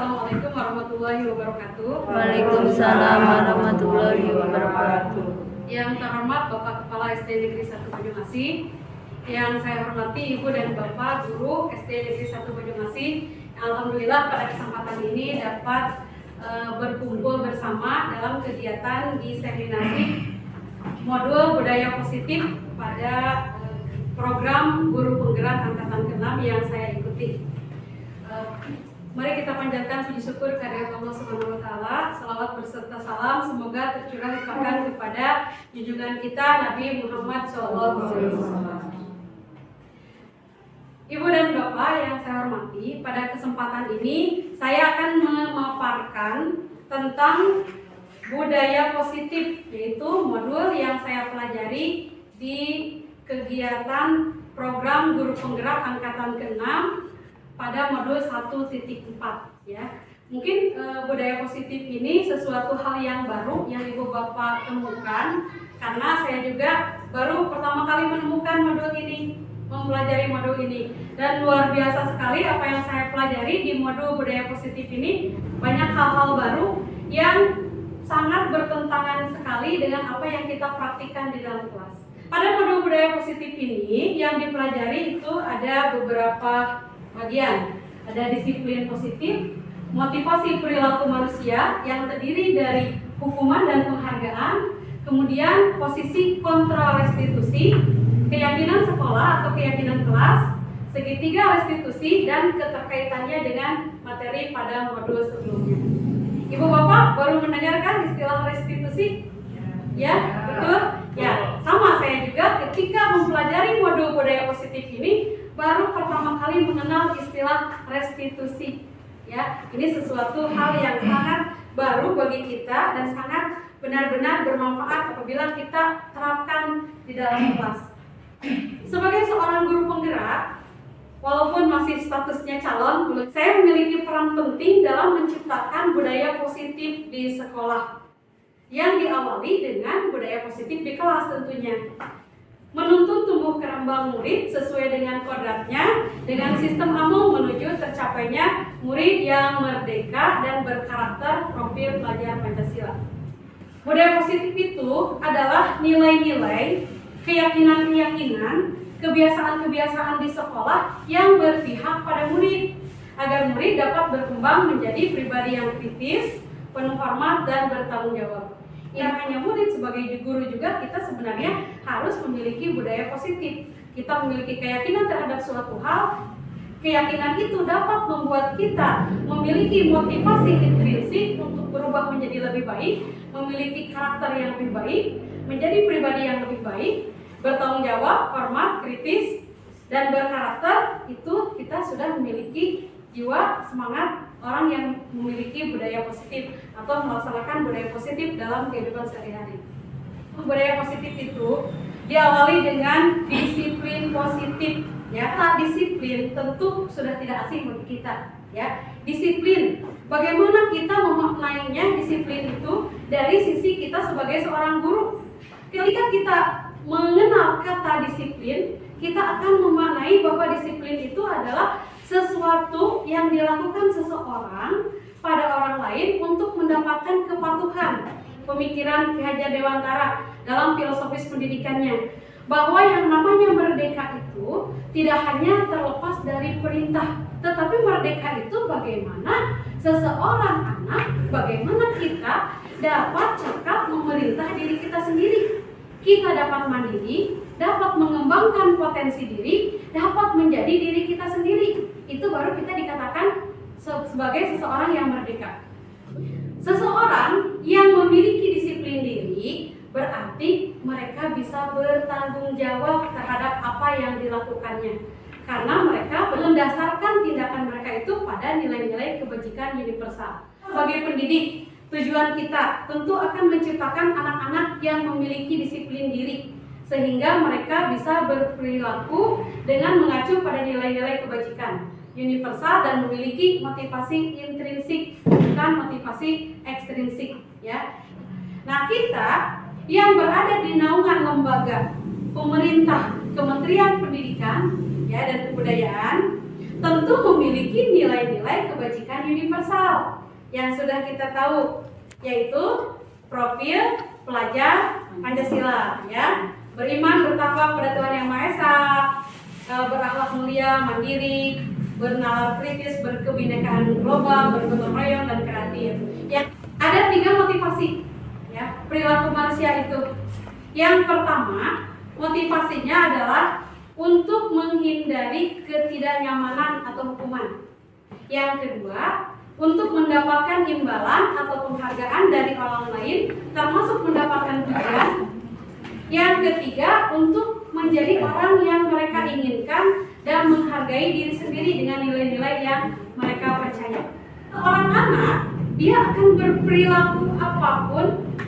Assalamualaikum warahmatullahi wabarakatuh. Waalaikumsalam warahmatullahi wabarakatuh. Yang terhormat Bapak Kepala SD Negeri 1 Banyumasih, yang saya hormati Ibu dan Bapak Guru SD Negeri 1 Banyumasih, alhamdulillah pada kesempatan ini dapat berkumpul bersama dalam kegiatan diseminasi modul budaya positif pada program guru penggerak angkatan ke-6 yang saya ikuti. Mari kita panjatkan puji syukur kehadirat Allah Subhanahu wa taala. Salawat berserta salam semoga tercurah limpahkan kepada junjungan kita Nabi Muhammad SAW. Ibu dan Bapak yang saya hormati, pada kesempatan ini saya akan memaparkan tentang budaya positif, yaitu modul yang saya pelajari di kegiatan program guru penggerak angkatan ke-6 pada modul 1.4 ya. Mungkin budaya positif ini sesuatu hal yang baru yang Ibu Bapak temukan, karena saya juga baru pertama kali menemukan modul ini, mempelajari modul ini, dan luar biasa sekali apa yang saya pelajari di modul budaya positif ini. Banyak hal-hal baru yang sangat bertentangan sekali dengan apa yang kita praktikkan di dalam kelas. Pada modul budaya positif ini yang dipelajari itu ada beberapa bagian. Ada disiplin positif, motivasi perilaku manusia yang terdiri dari hukuman dan penghargaan, kemudian posisi kontrol restitusi, keyakinan sekolah atau keyakinan kelas, segitiga restitusi, dan keterkaitannya dengan materi pada modul sebelumnya. Ibu Bapak baru mendengarkan istilah restitusi? Ya, betul? Ya, sama saya juga ketika mempelajari modul budaya positif ini baru pertama kali mengenal istilah restitusi. Ya, ini sesuatu hal yang sangat baru bagi kita dan sangat benar-benar bermanfaat apabila kita terapkan di dalam kelas. Sebagai seorang guru penggerak, walaupun masih statusnya calon, saya memiliki peran penting dalam menciptakan budaya positif di sekolah, yang diawali dengan budaya positif di kelas tentunya. Menuntun tumbuh kembang murid sesuai dengan kodratnya, dengan sistem AMU menuju tercapainya murid yang merdeka dan berkarakter profil pelajar Pancasila. Budaya positif itu adalah nilai-nilai, keyakinan-keyakinan, kebiasaan-kebiasaan di sekolah yang berpihak pada murid, agar murid dapat berkembang menjadi pribadi yang kritis, penuh hormat, dan bertanggung jawab. Ya, hanya murid, sebagai guru juga kita sebenarnya harus memiliki budaya positif. Kita memiliki keyakinan terhadap suatu hal, keyakinan itu dapat membuat kita memiliki motivasi intrinsik untuk berubah menjadi lebih baik, memiliki karakter yang lebih baik, menjadi pribadi yang lebih baik, bertanggung jawab, hormat, kritis, dan berkarakter. Itu kita sudah memiliki jiwa semangat orang yang memiliki budaya positif atau melaksanakan budaya positif dalam kehidupan sehari-hari. Budaya positif itu diawali dengan disiplin positif. Ya, nah, disiplin tentu sudah tidak asing bagi kita. Ya, disiplin. Bagaimana kita memaknainya disiplin itu dari sisi kita sebagai seorang guru? Ketika kita mengenal kata disiplin, kita akan memaknai bahwa disiplin itu adalah sesuatu yang dilakukan seseorang pada orang lain untuk mendapatkan kepatuhan. Pemikiran Ki Hajar Dewantara dalam filosofis pendidikannya, bahwa yang namanya merdeka itu tidak hanya terlepas dari perintah, tetapi merdeka itu bagaimana seseorang anak, bagaimana kita dapat cekap memerintah diri kita sendiri. Kita dapat mandiri, dapat mengembangkan potensi diri, dapat menjadi diri kita sendiri. Itu baru kita dikatakan sebagai seseorang yang merdeka. Seseorang yang memiliki disiplin diri berarti mereka bisa bertanggung jawab terhadap apa yang dilakukannya, karena mereka mendasarkan tindakan mereka itu pada nilai-nilai kebajikan universal. Sebagai pendidik, tujuan kita tentu akan menciptakan anak-anak yang memiliki disiplin diri, sehingga mereka bisa berperilaku dengan mengacu pada nilai-nilai kebajikan universal dan memiliki motivasi intrinsik, bukan motivasi ekstrinsik. Ya. Nah, kita yang berada di naungan lembaga pemerintah, Kementerian Pendidikan ya, dan Kebudayaan, tentu memiliki nilai-nilai kebajikan universal yang sudah kita tahu, yaitu profil pelajar Pancasila, ya. Beriman, bertakwa kepada Tuhan Yang Maha Esa, berakhlak mulia, mandiri, bernalar kritis, berkebinekaan global, bergotong royong dan kreatif. Ya, ada 3 motivasi, ya, perilaku manusia itu. Yang pertama, motivasinya adalah untuk menghindari ketidaknyamanan atau hukuman. Yang kedua, untuk mendapatkan imbalan atau penghargaan dari orang lain, termasuk mendapatkan pujian. Yang ketiga, untuk menjadi orang yang mereka inginkan dan menghargai diri sendiri dengan nilai-nilai yang mereka percaya. Orang anak, dia akan berperilaku apapun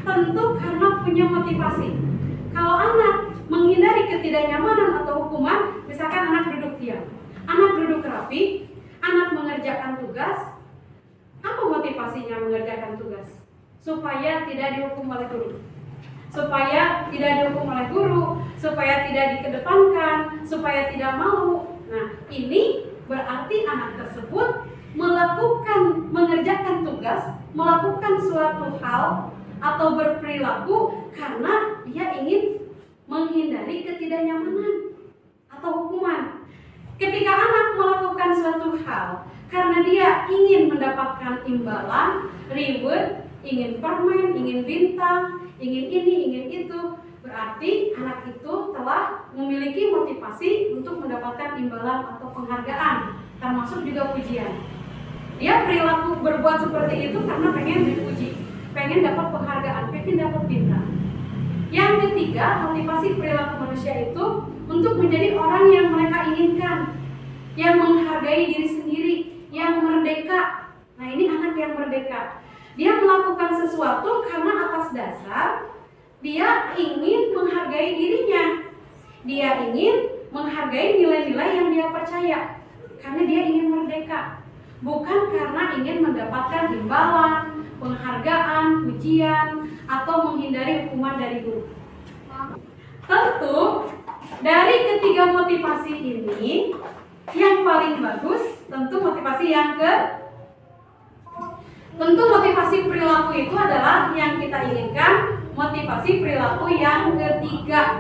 tentu karena punya motivasi. Kalau anak menghindari ketidaknyamanan atau hukuman, misalkan anak duduk diam, anak duduk rapi, anak mengerjakan tugas. Apa motivasinya mengerjakan tugas? Supaya tidak dihukum oleh guru, supaya tidak dihukum oleh guru, supaya tidak dikedepankan, supaya tidak malu. Nah, ini berarti anak tersebut mengerjakan tugas, melakukan suatu hal atau berperilaku karena dia ingin menghindari ketidaknyamanan atau hukuman. Ketika anak melakukan suatu hal karena dia ingin mendapatkan imbalan, reward, ingin permen, ingin bintang, ingin ini, ingin itu, berarti anak itu telah memiliki motivasi untuk mendapatkan imbalan atau penghargaan, termasuk juga pujian. Dia perilaku berbuat seperti itu karena pengen dipuji, pengen dapat penghargaan, pengen dapat bintang. Yang ketiga, motivasi perilaku manusia itu untuk menjadi orang yang mereka inginkan, yang menghargai diri sendiri, yang merdeka. Nah, ini anak yang merdeka. Dia melakukan sesuatu karena atas dasar dia ingin menghargai dirinya. Dia ingin menghargai nilai-nilai yang dia percaya. Karena dia ingin merdeka. Bukan karena ingin mendapatkan imbalan, penghargaan, pujian, atau menghindari hukuman dari guru. Tentu, dari ketiga motivasi ini, yang paling bagus tentu motivasi perilaku itu adalah yang kita inginkan, motivasi perilaku yang ketiga.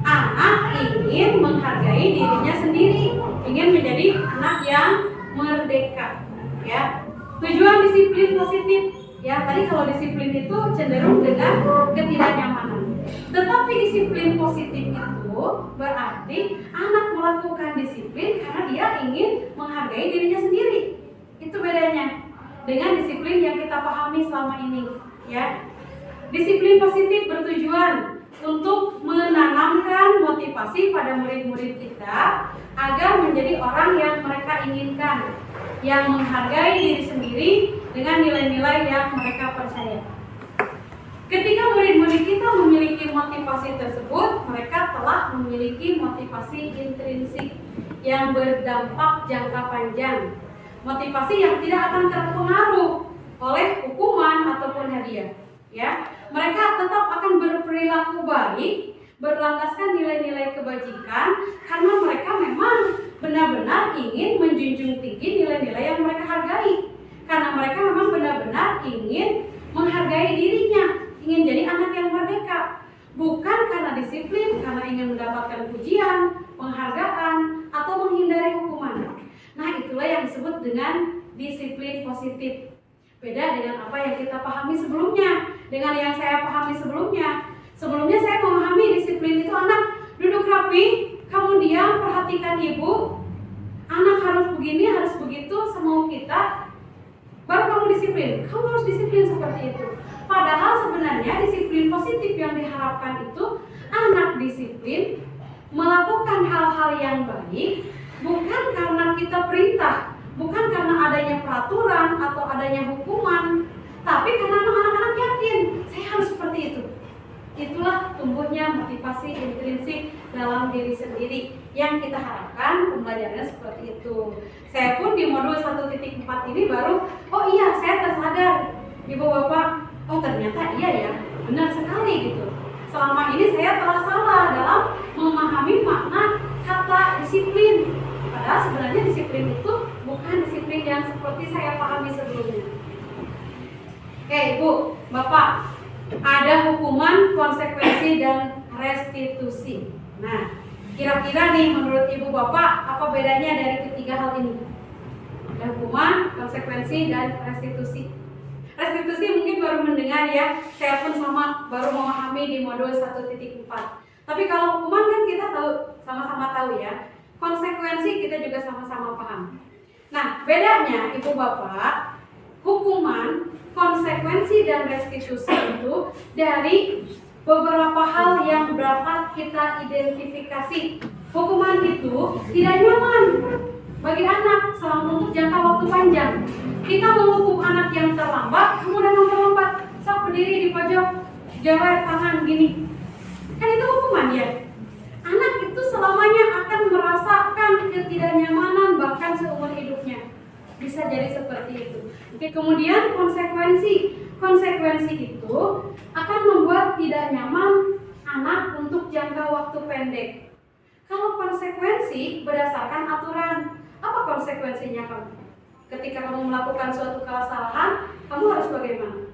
Anak ingin menghargai dirinya sendiri, ingin menjadi anak yang merdeka, ya. Tujuan disiplin positif, ya. Tadi kalau disiplin itu cenderung dengan ketidaknyamanan. Tetapi disiplin positif itu berarti anak melakukan disiplin karena dia ingin menghargai dirinya sendiri. Itu bedanya dengan disiplin yang kita pahami selama ini, ya. Disiplin positif bertujuan untuk menanamkan motivasi pada murid-murid kita agar menjadi orang yang mereka inginkan, yang menghargai diri sendiri dengan nilai-nilai yang mereka percaya. Ketika murid-murid kita memiliki motivasi tersebut, mereka telah memiliki motivasi intrinsik yang berdampak jangka panjang. Motivasi yang tidak akan terpengaruh oleh hukuman ataupun hadiah, ya. Mereka tetap akan berperilaku baik, berlandaskan nilai-nilai kebajikan karena mereka memang benar-benar ingin menjunjung tinggi nilai-nilai yang mereka hargai. Karena mereka memang benar-benar ingin menghargai dirinya, ingin jadi anak yang merdeka. Bukan karena disiplin, karena ingin mendapatkan pujian, penghargaan, atau menghindari hukuman. Nah, itulah yang disebut dengan disiplin positif. Beda dengan apa yang kita pahami sebelumnya, dengan yang saya pahami sebelumnya. Sebelumnya saya memahami disiplin itu anak duduk rapi, kamu diam, perhatikan ibu. Anak harus begini, harus begitu, semau kita. Baru kamu disiplin. Kamu harus disiplin seperti itu. Padahal sebenarnya disiplin positif yang diharapkan itu anak disiplin melakukan hal-hal yang baik bukan karena kita perintah, bukan karena adanya peraturan atau adanya hukuman, tapi karena anak-anak yakin saya harus seperti itu. Itulah tumbuhnya motivasi intrinsik dalam diri sendiri yang kita harapkan pembelajarannya seperti itu. Saya pun di modul 1.4 ini baru, oh iya saya tersadar, Ibu Bapak, oh ternyata iya ya, benar sekali gitu. Selama ini saya telah salah dalam memahami makna kata disiplin. Padahal sebenarnya disiplin itu bukan disiplin yang seperti saya pahami sebelumnya. Oke, Ibu, Bapak, ada hukuman, konsekuensi, dan restitusi. Nah, kira-kira nih menurut Ibu Bapak, apa bedanya dari ketiga hal ini? Ada hukuman, konsekuensi, dan restitusi. Restitusi mungkin baru mendengar ya, saya pun sama baru memahami di modul 1.4. Tapi kalau hukuman kan kita tahu, sama-sama tahu ya. Konsekuensi kita juga sama-sama paham. Nah, bedanya Ibu Bapak, hukuman, konsekuensi, dan restitusi itu dari beberapa hal yang dapat kita identifikasi. Hukuman itu tidak nyaman bagi anak selama untuk jangka waktu panjang. Kita menghukum anak yang terlambat, kemudian memperlambat, sok berdiri di pojok, jabat tangan gini. Kan itu hukuman ya. Anak itu selamanya akan merasakan ketidaknyamanan bahkan seumur hidupnya. Bisa jadi seperti itu. Oke, kemudian konsekuensi. Konsekuensi itu akan membuat tidak nyaman anak untuk jangka waktu pendek. Kalau konsekuensi berdasarkan aturan, apa konsekuensinya kamu? Ketika kamu melakukan suatu kesalahan, kamu harus bagaimana?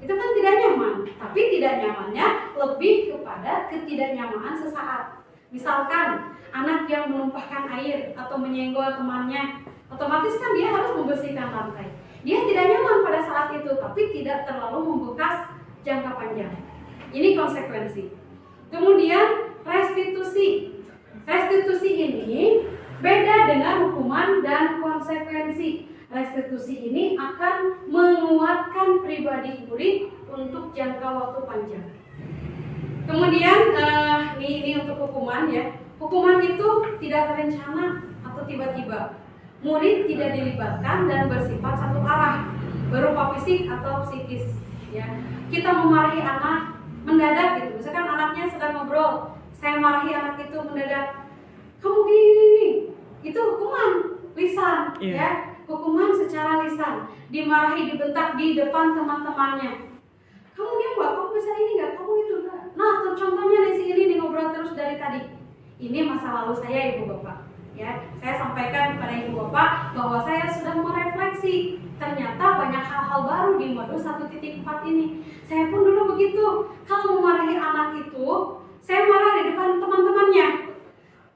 Itu kan tidak nyaman, tapi tidak nyamannya lebih kepada ketidaknyamanan sesaat. Misalkan anak yang menumpahkan air atau menyenggol temannya, otomatis kan dia harus membersihkan lantai. Dia tidak nyaman pada saat itu, tapi tidak terlalu membekas jangka panjang. Ini konsekuensi. Kemudian restitusi. Restitusi ini beda dengan hukuman dan konsekuensi. Restitusi ini akan menguatkan pribadi murid untuk jangka waktu panjang. Kemudian ini untuk hukuman ya. Hukuman itu tidak terencana atau tiba-tiba. Murid tidak dilibatkan dan bersifat satu arah, berupa fisik atau psikis. Ya, kita memarahi anak mendadak gitu. Misalkan anaknya sedang ngobrol, saya marahi anak itu mendadak. Kamu gini, itu hukuman lisan, ya. Hukuman secara lisan, dimarahi, dibentak di depan teman-temannya. Kamu diam nggak? Kamu bisa ini nggak? Kamu itu nggak? Nah, contohnya di sini nih ngobrol terus dari tadi. Ini masa lalu saya, Ibu Bapak. Ya, saya sampaikan kepada Ibu Bapak bahwa saya sudah merefleksi. Ternyata banyak hal-hal baru di modul 1.4 ini. Saya pun dulu begitu. Kalau memarahi anak itu, saya marah di depan teman-temannya.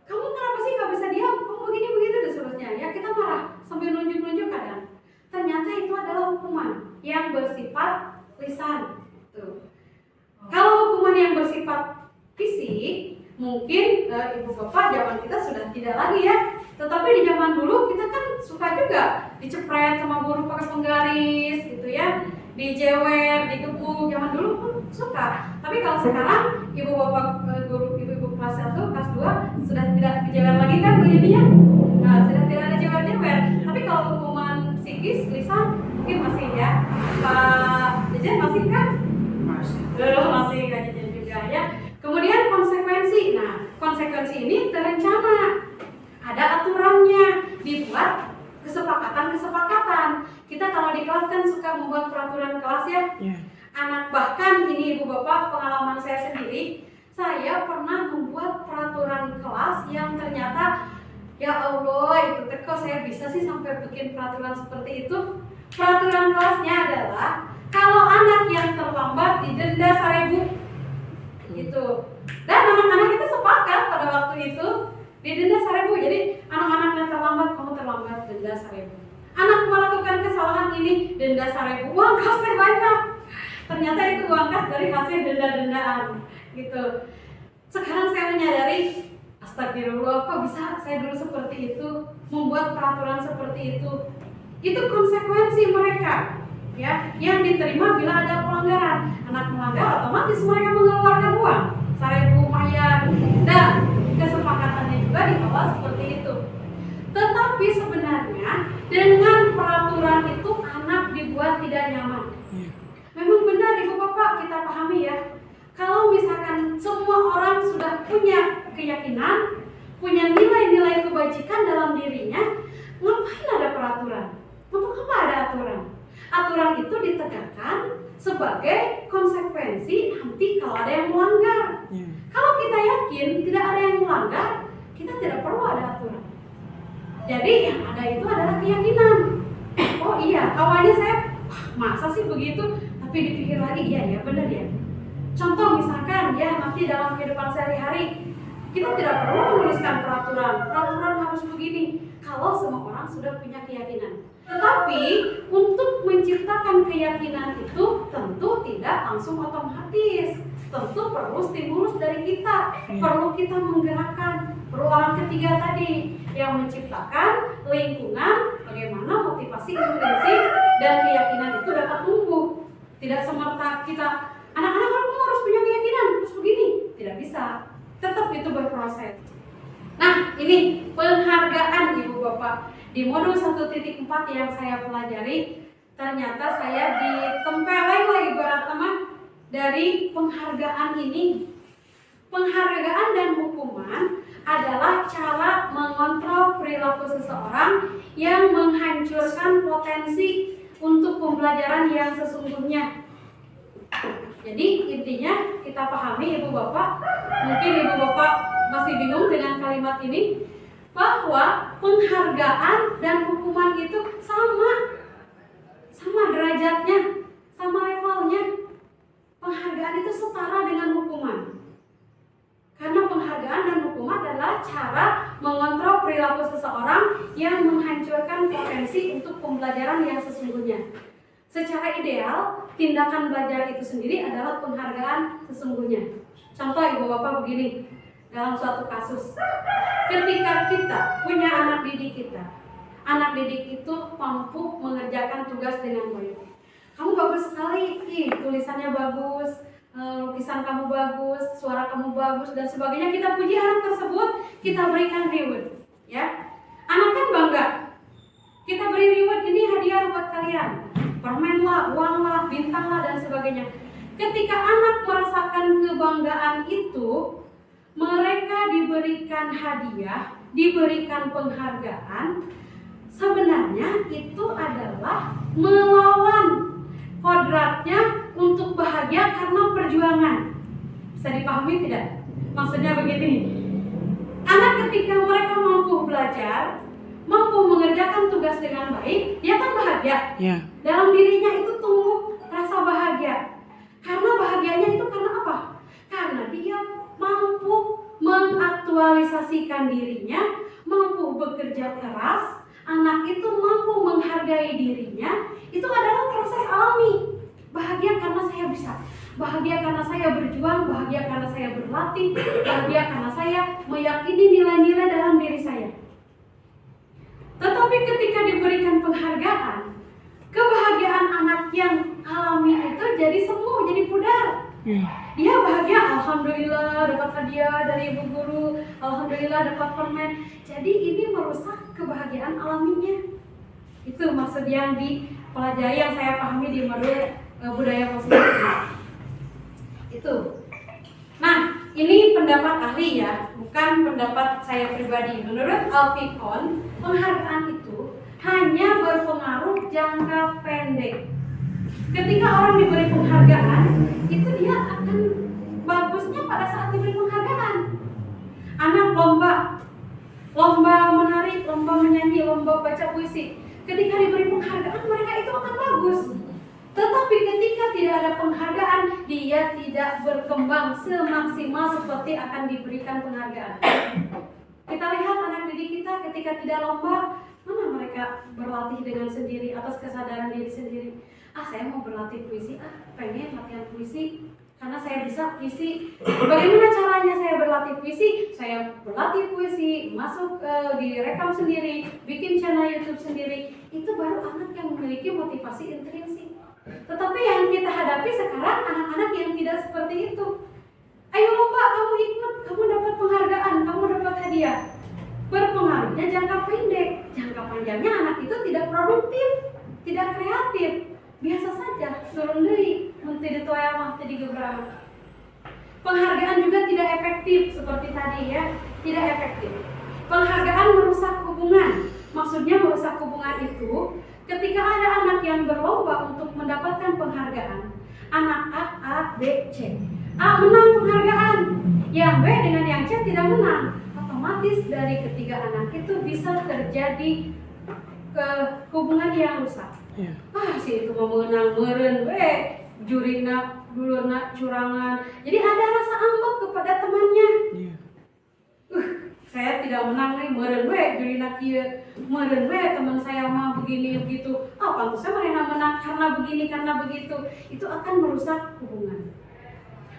Kamu kenapa sih nggak bisa diam? Kamu begini begitu dan seterusnya. Ya, kita marah sambil nunjuk-nunjuk kadang. Ternyata itu adalah hukuman yang bersifat lisan. Tuh. Kalau hukuman yang bersifat fisik, mungkin Ibu Bapak zaman kita sudah tidak lagi ya. Tetapi di zaman dulu kita kan suka juga dicepret sama guru pakai penggaris gitu ya, dijewer, digebuk. Zaman dulu pun suka. Tapi kalau sekarang Ibu Bapak guru ibu-ibu kelas 1, kelas 2 sudah tidak dijewer lagi kan begininya. Nah, sudah tidak ada jewer-jewer. Tapi kalau hukuman psikis, lisan mungkin masih ya. Pak Jejen masih kan? Masih Kak Jejen juga ya. Kemudian konsekuensi. Nah, konsekuensi ini terencana. Ada aturannya, dibuat kesepakatan. Kita kalau di kelas kan suka membuat peraturan kelas ya. Anak bahkan ini Ibu Bapak, pengalaman saya sendiri, saya pernah membuat peraturan kelas yang ternyata ya Allah, itu kok saya bisa sih sampai bikin peraturan seperti itu. Peraturan kelasnya adalah kalau anak yang terlambat didenda 1.000 gitu. Dan anak-anak itu sepakat pada waktu itu didenda 1.000. Jadi anak-anak yang terlambat, kamu terlambat, denda 1.000. Anak melakukan kesalahan ini, denda 1.000. Uang kas banyak. Ternyata itu uang kas dari hasil denda-dendaan gitu. Sekarang saya menyadari, astagfirullah, kok bisa saya dulu seperti itu, membuat peraturan seperti itu. Itu konsekuensi mereka ya, yang diterima bila ada pelanggaran. Anak melanggar, otomatis mereka mengeluarkan uang 1.000 bayar, dan kesepakatannya juga di awal seperti itu. Tetapi sebenarnya dengan peraturan itu anak dibuat tidak nyaman. Memang benar Ibu Bapak, kita pahami ya. Kalau misalkan semua orang sudah punya keyakinan, punya nilai-nilai kebajikan dalam dirinya, ngapain ada peraturan? Untuk apa ada aturan? Aturan itu ditegakkan sebagai konsekuensi nanti kalau ada yang melanggar. Kalau kita yakin tidak ada yang melanggar, kita tidak perlu ada aturan. Jadi yang ada itu adalah keyakinan. Oh iya, awalnya saya masa sih begitu, tapi dipikir lagi, iya benar ya. Contoh misalkan ya nanti dalam kehidupan sehari-hari kita tidak perlu menuliskan peraturan harus begini kalau semua orang sudah punya keyakinan. Tetapi untuk menciptakan keyakinan itu tentu tidak langsung otomatis. Tentu perlu stimulus dari kita, perlu kita menggerakkan, perlu orang ketiga tadi yang menciptakan lingkungan bagaimana motivasi intrinsik dan keyakinan itu dapat tumbuh. Tidak semerta kita anak-anak kamu harus punya keyakinan terus begini, tidak bisa. Tetap itu berproses. Nah, ini penghargaan Ibu Bapak di modul 1.4 yang saya pelajari, ternyata saya ditempeleng lah ibarat teman dari penghargaan ini. Penghargaan dan hukuman adalah cara mengontrol perilaku seseorang yang menghancurkan potensi untuk pembelajaran yang sesungguhnya. Jadi intinya kita pahami Ibu Bapak, mungkin Ibu Bapak masih bingung dengan kalimat ini, bahwa penghargaan dan hukuman itu sama derajatnya, sama levelnya. Penghargaan itu setara dengan hukuman. Karena penghargaan dan hukuman adalah cara mengontrol perilaku seseorang yang menghancurkan potensi untuk pembelajaran yang sesungguhnya. Secara ideal, tindakan belajar itu sendiri adalah penghargaan sesungguhnya. Contoh Ibu Bapak begini, dalam suatu kasus, ketika kita punya anak didik itu mampu mengerjakan tugas dengan baik. Kamu bagus sekali, tulisannya bagus, lukisan kamu bagus, suara kamu bagus, dan sebagainya. Kita puji anak tersebut, kita berikan reward, ya. Anak kan bangga. Kita beri reward, ini hadiah buat kalian. Permen lah, uang lah, bintang lah, dan sebagainya. Ketika anak merasakan kebanggaan itu, mereka diberikan hadiah, diberikan penghargaan, sebenarnya itu adalah melawan kodratnya untuk bahagia karena perjuangan. Bisa dipahami tidak? Maksudnya begini, anak ketika mereka mampu belajar, mampu mengerjakan tugas dengan baik, dia kan bahagia. Dalam dirinya itu tumbuh rasa bahagia. Karena bahagianya itu karena apa? Karena dia mampu mengaktualisasikan dirinya, mampu bekerja keras, anak itu mampu menghargai dirinya. Itu adalah proses alami. Bahagia karena saya bisa, bahagia karena saya berjuang, bahagia karena saya berlatih, bahagia karena saya meyakini nilai-nilai dalam diri saya. Tetapi ketika diberikan penghargaan, kebahagiaan anak yang alami itu jadi semu, jadi pudar. Dia bahagia, alhamdulillah dapat hadiah dari ibu guru, alhamdulillah dapat permen. Jadi ini merusak kebahagiaan alaminya. Itu maksud yang dipelajari, yang saya pahami di modul budaya positif. Itu. Nah, ini pendapat ahli ya, bukan pendapat saya pribadi. Menurut Alfikon, penghargaan itu hanya berpengaruh jangka pendek. Ketika orang diberi penghargaan, itu dia akan bagusnya pada saat diberi penghargaan. Anak lomba menari, lomba menyanyi, lomba baca puisi. Ketika diberi penghargaan, mereka itu akan bagus. Tetapi ketika tidak ada penghargaan, dia tidak berkembang semaksimal seperti akan diberikan penghargaan. Kita lihat anak didik kita ketika tidak lomba, mana mereka berlatih dengan sendiri atas kesadaran diri sendiri. Saya mau berlatih puisi, pengen latihan puisi karena saya bisa puisi. Bagaimana caranya saya berlatih puisi? Saya berlatih puisi, masuk direkam sendiri, bikin channel YouTube sendiri. Itu baru anak yang memiliki motivasi intrinsik. Tetapi yang kita hadapi sekarang anak-anak yang tidak seperti itu. Ayo lomba, kamu ikut, kamu dapat penghargaan, kamu dapat hadiah. Berpengaruhnya jangka pendek. Jangka panjangnya anak itu tidak produktif, tidak kreatif. Biasa saja, turun dari menteri ditoya mah jadi gebrang. Penghargaan juga tidak efektif seperti tadi ya, tidak efektif. Penghargaan merusak hubungan. Maksudnya merusak hubungan itu ketika ada anak yang berlomba untuk mendapatkan penghargaan. Anak A, B, C. A menang penghargaan, yang B dengan yang C tidak menang. otomatis dari ketiga anak itu bisa terjadi hubungan yang rusak. Si itu mau menang meren, jurina dulurna curangan. Jadi ada rasa ambek kepada temannya. Saya tidak menang nih, meren jurina kieu, meren teman saya mah begini begitu. Pantasnya mereka menang karena begini karena begitu. Itu akan merusak hubungan.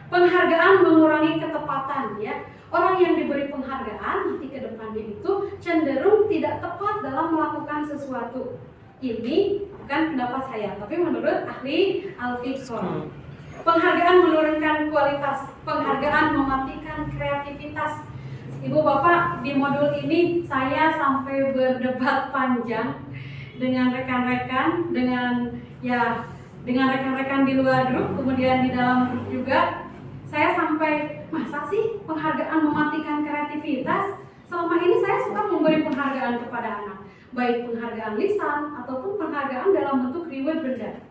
Penghargaan mengurangi ketepatan, ya. Orang yang diberi penghargaan nanti ke depannya itu cenderung tidak tepat dalam melakukan sesuatu. Ini bukan pendapat saya, tapi menurut ahli Al-Fiqh. Penghargaan menurunkan kualitas, penghargaan mematikan kreativitas. Ibu bapak, di modul ini saya sampai berdebat panjang dengan rekan-rekan, dengan rekan-rekan di luar grup, kemudian di dalam grup juga. Saya sampai, masa sih penghargaan mematikan kreativitas? Selama ini saya suka memberi penghargaan kepada anak, baik penghargaan lisan ataupun penghargaan dalam bentuk reward benda.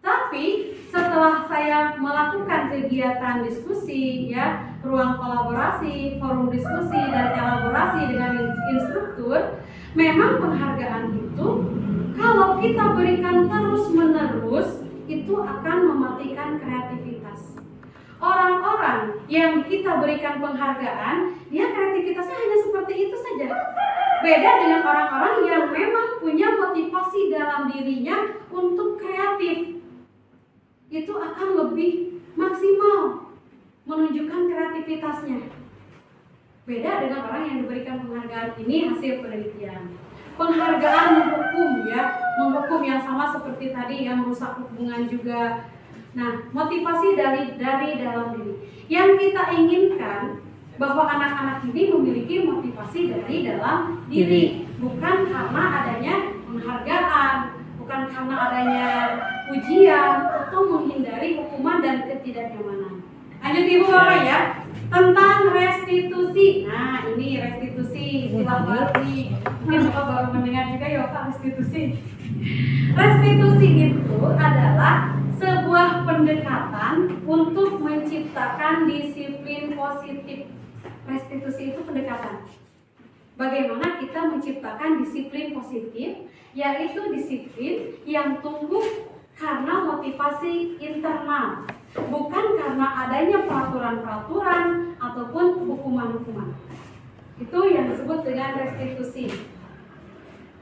Tapi setelah saya melakukan kegiatan diskusi, ya, ruang kolaborasi, forum diskusi dan elaborasi dengan instruktur, memang penghargaan itu kalau kita berikan terus-menerus itu akan mematikan kreativitas. Orang-orang yang kita berikan penghargaan, dia kreativitasnya hanya seperti itu saja. Beda dengan orang-orang yang memang punya motivasi dalam dirinya untuk kreatif. Itu akan lebih maksimal menunjukkan kreativitasnya. Beda dengan orang yang diberikan penghargaan. Ini hasil penelitian. Penghargaan menghukum, ya, menghukum yang sama seperti tadi yang merusak hubungan juga. Nah, motivasi dari dalam diri. Yang kita inginkan bahwa anak-anak ini memiliki motivasi dari dalam diri, bukan karena adanya penghargaan, bukan karena adanya ujian atau menghindari hukuman dan ketidaknyamanan. Lanjut ibu bapak ya, tentang restitusi. Nah, ini restitusi, istilah baru nih. Mungkin bapak baru mendengar juga ya pak, restitusi. Restitusi itu adalah sebuah pendekatan untuk menciptakan disiplin positif. Restitusi itu pendekatan. Bagaimana kita menciptakan disiplin positif, yaitu disiplin yang tumbuh karena motivasi internal, bukan karena adanya peraturan-peraturan ataupun hukuman-hukuman. Itu yang disebut dengan restitusi.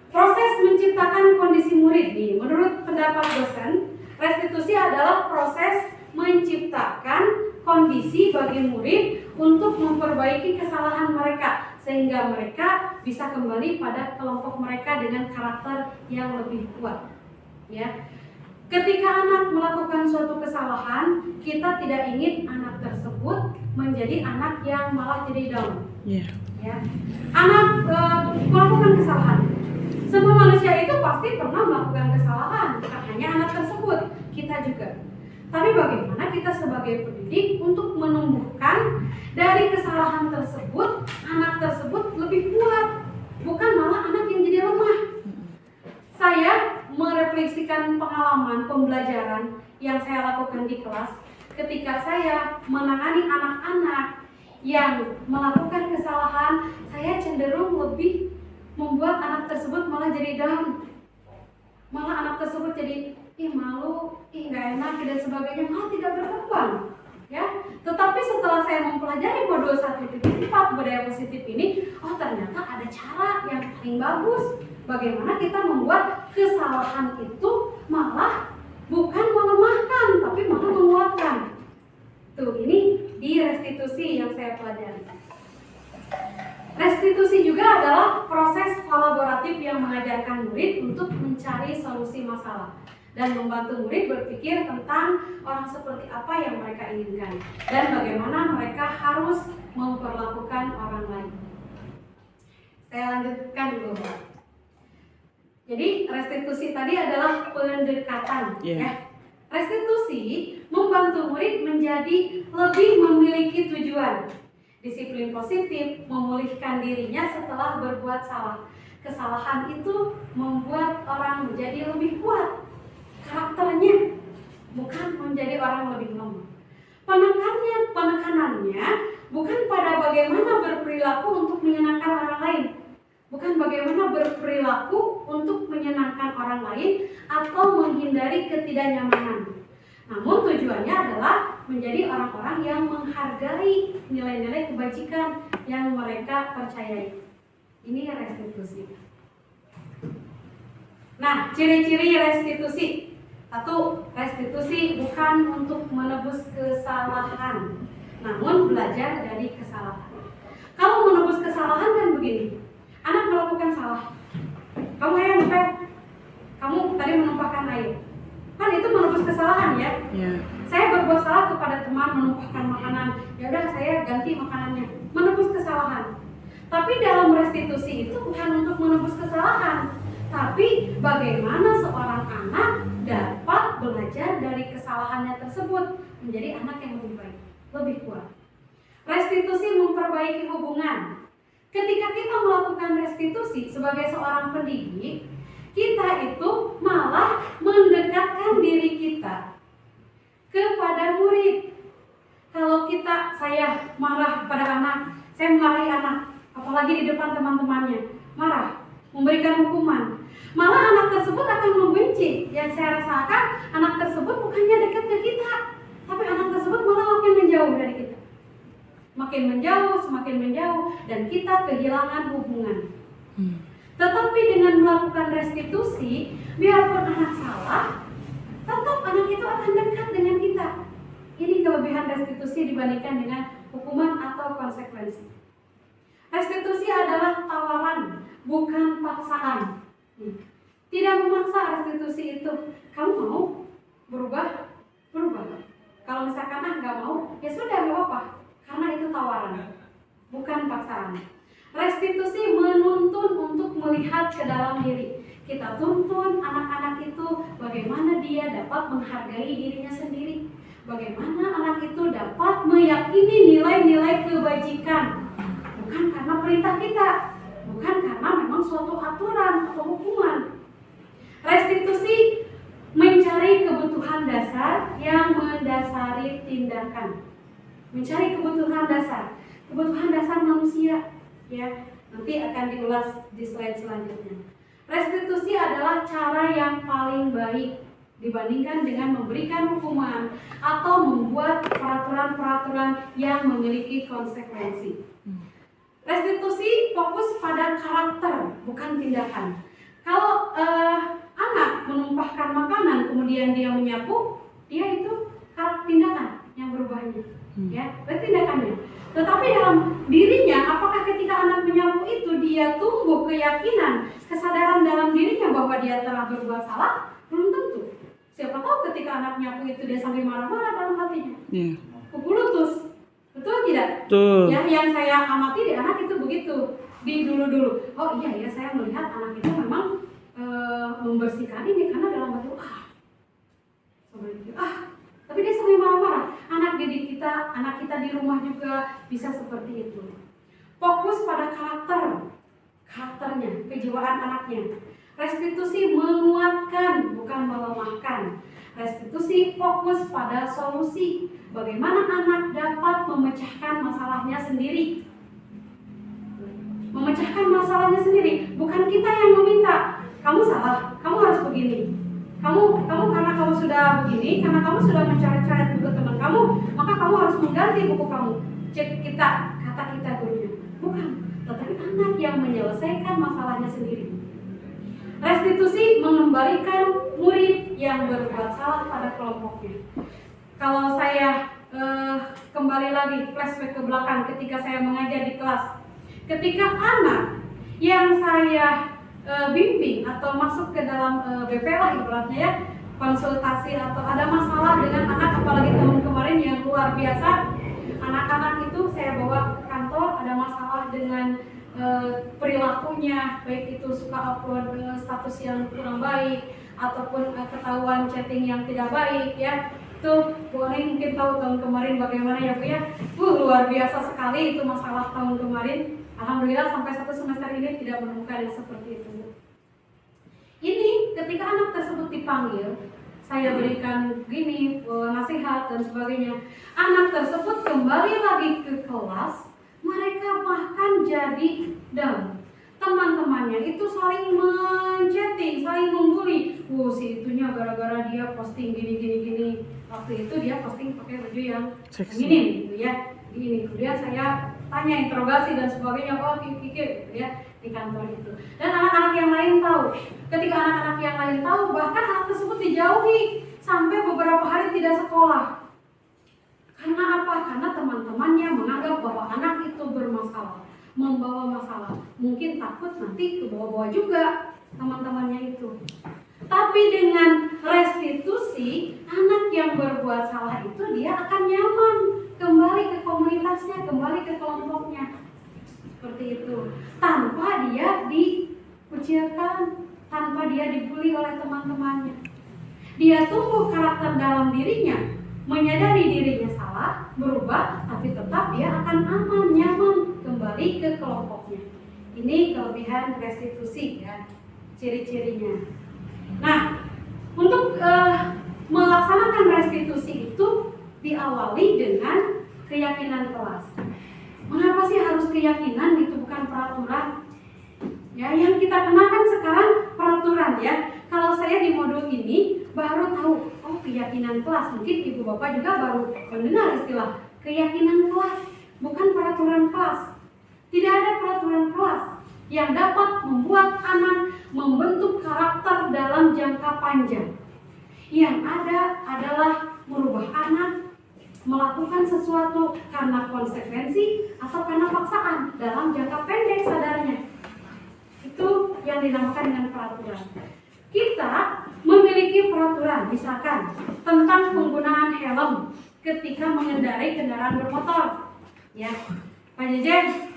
Proses menciptakan kondisi murid nih, menurut pendapat dosen, restitusi adalah proses menciptakan kondisi bagi murid untuk memperbaiki kesalahan mereka sehingga mereka bisa kembali pada kelompok mereka dengan karakter yang lebih kuat. Ya. Ketika anak melakukan suatu kesalahan, kita tidak ingin anak tersebut menjadi anak yang malah jadi down. Ya. Anak melakukan kesalahan. Semua manusia itu pasti pernah melakukan kesalahan, bukan hanya anak tersebut, kita juga. Tapi bagaimana kita sebagai pendidik untuk menumbuhkan dari kesalahan tersebut, anak tersebut lebih kuat, bukan malah anak yang jadi lemah. Saya merefleksikan pengalaman pembelajaran yang saya lakukan di kelas ketika saya menangani anak-anak yang melakukan kesalahan. Saya cenderung lebih membuat anak tersebut malah jadi down, malah anak tersebut jadi malu, nggak enak dan sebagainya, malah tidak berkembang. Ya, tetapi setelah saya mempelajari modul 1.4 budaya positif ini, ternyata ada cara yang paling bagus. Bagaimana kita membuat kesalahan itu malah bukan melemahkan, tapi malah menguatkan. Tuh, ini di restitusi yang saya pelajari. Restitusi juga adalah proses kolaboratif yang mengajarkan murid untuk mencari solusi masalah dan membantu murid berpikir tentang orang seperti apa yang mereka inginkan dan bagaimana mereka harus memperlakukan orang lain. Saya lanjutkan dulu. Jadi restitusi tadi adalah pendekatan, ya. Restitusi membantu murid menjadi lebih memiliki tujuan. Disiplin positif memulihkan dirinya setelah berbuat salah. Kesalahan itu membuat orang menjadi lebih kuat karakternya, bukan menjadi orang lebih lemah. Penekanan penekanannya bukan pada bagaimana berperilaku untuk menyenangkan orang lain, bukan bagaimana berperilaku untuk menyenangkan orang lain atau menghindari ketidaknyamanan. Namun tujuannya adalah menjadi orang-orang yang menghargai nilai-nilai kebajikan yang mereka percayai. Ini restitusi. Nah, ciri-ciri restitusi. Satu, restitusi bukan untuk menebus kesalahan, namun belajar dari kesalahan. Kalau menebus kesalahan kan begini, anak melakukan salah, kamu yang ngepet, kamu tadi menumpahkan air, kan itu menebus kesalahan ya. Saya berbuat salah kepada teman, menumpahkan makanan, ya udah saya ganti makanannya, menebus kesalahan. Tapi dalam restitusi itu bukan untuk menebus kesalahan, tapi bagaimana seorang anak dapat belajar dari kesalahannya tersebut menjadi anak yang lebih baik, lebih kuat. Restitusi memperbaiki hubungan. Ketika kita melakukan restitusi sebagai seorang pendidik, kita itu malah mendekatkan diri kita kepada murid. Kalau saya marah pada anak, saya memarahi anak, apalagi di depan teman-temannya, marah, memberikan hukuman, malah anak tersebut akan membenci. Yang saya rasakan, anak tersebut bukannya dekat ke kita, tapi anak tersebut malah makin menjauh dari kita, makin menjauh, semakin menjauh, dan kita kehilangan hubungan. Tetapi dengan melakukan restitusi, biarpun anak salah, tetap anak itu akan dekat dengan kita. Ini kelebihan restitusi dibandingkan dengan hukuman atau konsekuensi. Restitusi adalah tawaran, bukan paksaan. Tidak memaksa restitusi itu. Kamu mau berubah? Berubah. Kalau misalkan nggak mau, ya sudah, nggak apa-apa. Karena itu tawaran, bukan paksaan. Restitusi menuntun untuk melihat ke dalam diri. Kita tuntun anak-anak itu bagaimana dia dapat menghargai dirinya sendiri, bagaimana anak itu dapat meyakini nilai-nilai kebajikan, bukan karena perintah kita, bukan karena memang suatu aturan atau hukuman. Restitusi mencari kebutuhan dasar yang mendasari tindakan. Mencari kebutuhan dasar manusia, ya, nanti akan diulas di slide selanjutnya. Restitusi adalah cara yang paling baik dibandingkan dengan memberikan hukuman atau membuat peraturan-peraturan yang memiliki konsekuensi. Restitusi fokus pada karakter, bukan tindakan. Kalau anak menumpahkan makanan kemudian dia menyapu, dia itu tindakan yang berubahnya, ya, tindakannya. Tetapi dalam dirinya, apakah ketika anak menyapu itu dia tumbuh keyakinan, kesadaran dalam dirinya bahwa dia telah berbuat salah? Belum tentu. Siapa tahu ketika anak menyapu itu dia sambil marah-marah dalam hatinya, kuku lutut. Betul tidak? Betul. Ya, yang saya amati di anak itu begitu. Di dulu-dulu, oh iya ya, saya melihat anak itu memang membersihkan ini karena dalam hati tapi dia sambil marah-marah. Anak didik kita, anak kita di rumah juga bisa seperti itu. Fokus pada karakternya, kejiwaan anaknya. Restitusi menguatkan, bukan melemahkan. Restitusi fokus pada solusi, bagaimana anak dapat memecahkan masalahnya sendiri. Memecahkan masalahnya sendiri, bukan kita yang meminta. Kamu salah, kamu harus begini. Kamu karena kamu sudah begini, karena kamu sudah mencoret-coret buku teman kamu, maka kamu harus mengganti buku kamu. Cek kata kita gurunya. Bukan, tetapi anak yang menyelesaikan masalahnya sendiri. Restitusi mengembalikan murid yang berbuat salah pada kelompoknya. Kalau saya kembali lagi flashback ke belakang ketika saya mengajar di kelas, ketika anak yang saya bimbing atau masuk ke dalam BPLA ibaratnya ya, konsultasi atau ada masalah dengan anak, apalagi tahun kemarin yang luar biasa, anak-anak itu saya bawa ke kantor, ada masalah dengan perilakunya, baik itu suka upload status yang kurang baik ataupun ketahuan chatting yang tidak baik, ya. Itu Bu Ani mungkin tahu tahun kemarin bagaimana ya Bu ya. Luar biasa sekali itu masalah tahun kemarin. Alhamdulillah sampai satu semester ini tidak menemukan yang seperti itu. Ini ketika anak tersebut dipanggil, saya berikan gini nasihat dan sebagainya, anak tersebut kembali lagi ke kelas, mereka bahkan jadi down. Teman-temannya itu saling menchatting, saling membuli. Si itunya gara-gara dia posting gini. Waktu itu dia posting pakai baju yang minim gitu ya. Ini kemudian saya tanya interogasi dan sebagainya, kiki gitu ya di kantor itu. Dan anak-anak yang lain tahu. Ketika anak-anak yang lain tahu, bahkan anak tersebut dijauhi sampai beberapa hari tidak sekolah. Karena apa? Karena teman-temannya menganggap bahwa anak itu bermasalah, membawa masalah. Mungkin takut nanti kebawa-bawa juga teman-temannya itu. Tapi dengan restitusi, anak yang berbuat salah itu dia akan nyaman kembali ke komunitasnya, kembali ke kelompoknya. Seperti itu. Tanpa dia dikucilkan, tanpa dia dibully oleh teman-temannya. Dia tumbuh karakter dalam dirinya, menyadari dirinya salah, berubah, tapi tetap dia akan aman, nyaman kembali ke kelompoknya. Ini kelebihan restitusi ya, ciri-cirinya. Nah, untuk melaksanakan restitusi itu diawali dengan keyakinan kelas. Mengapa sih harus keyakinan itu bukan peraturan? Ya, yang kita kenakan sekarang peraturan ya. Kalau saya di modul ini baru tahu, keyakinan kelas. Mungkin ibu bapak juga baru mendengar istilah keyakinan kelas, bukan peraturan kelas. Tidak ada peraturan kelas yang dapat membuat anak membentuk karakter dalam jangka panjang. Yang ada adalah merubah anak melakukan sesuatu karena konsekuensi atau karena paksaan dalam jangka pendek sadarnya. Itu yang dinamakan dengan peraturan. Kita memiliki peraturan, misalkan tentang penggunaan helm ketika mengendarai kendaraan bermotor. Ya, Pak Jejen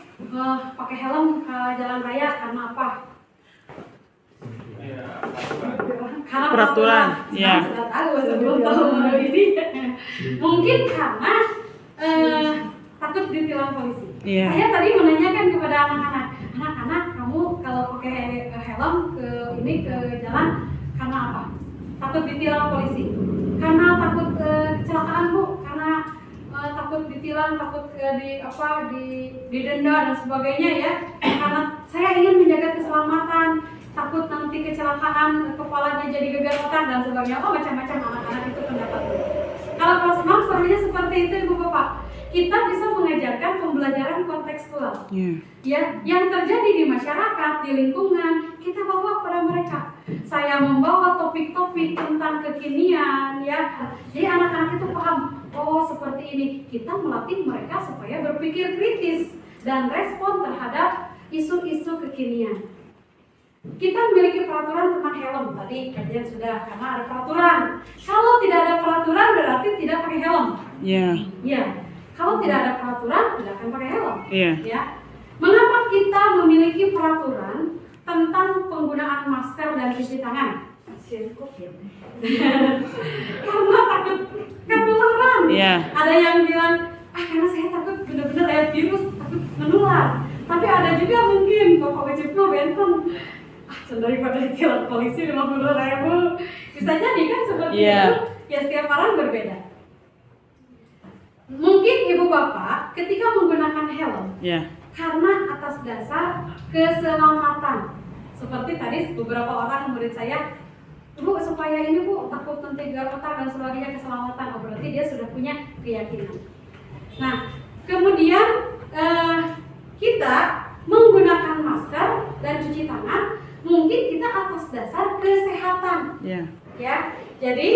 pakai helm ke jalan raya karena apa? Karena peraturan. Ya. Sebelum tahu ini, mungkin karena takut ditilang polisi. Ya. Saya tadi menanyakan kepada anak-anak, kamu kalau pakai helm ke jalan karena apa? Takut ditilang polisi? Karena takut kecelakaan Bu? Karena takut ditilang, takut didenda dan sebagainya ya? Karena saya ingin menjaga keselamatan, takut nanti kecelakaan kepalanya jadi gegar otak dan sebagainya. Macam-macam anak-anak itu pendapat. Kalau kelas 6 sebenarnya seperti itu Ibu Bapak. Kita bisa mengajarkan pembelajaran kontekstual. Ya, yang terjadi di masyarakat, di lingkungan, kita bawa pada mereka. Saya membawa topik-topik tentang kekinian ya. Jadi anak-anak itu paham, seperti ini. Kita melatih mereka supaya berpikir kritis dan respon terhadap isu-isu kekinian. Kita memiliki peraturan tentang helm. Tadi kajian sudah, karena ada peraturan. Kalau tidak ada peraturan berarti tidak pakai helm. Ya. Kalau tidak ada peraturan tidak akan pakai helm. Ya. Mengapa kita memiliki peraturan tentang penggunaan masker dan cuci tangan? Karena takut ketularan. Ada yang bilang, karena saya takut benar-benar ada virus, takut menular. Tapi ada juga mungkin bapak wajibnya benteng. Daripada ditilang polisi 50.000, bisa jadi kan seperti itu. Ya, setiap orang berbeda. Mungkin ibu bapak ketika menggunakan helm karena atas dasar keselamatan. Seperti tadi beberapa orang murid saya, Bu, supaya ini Bu, takut nanti gegar otak dan sebagainya, keselamatan. Berarti dia sudah punya keyakinan. Nah, kemudian kita menggunakan masker dan cuci tangan, mungkin kita atas dasar kesehatan. Ya, jadi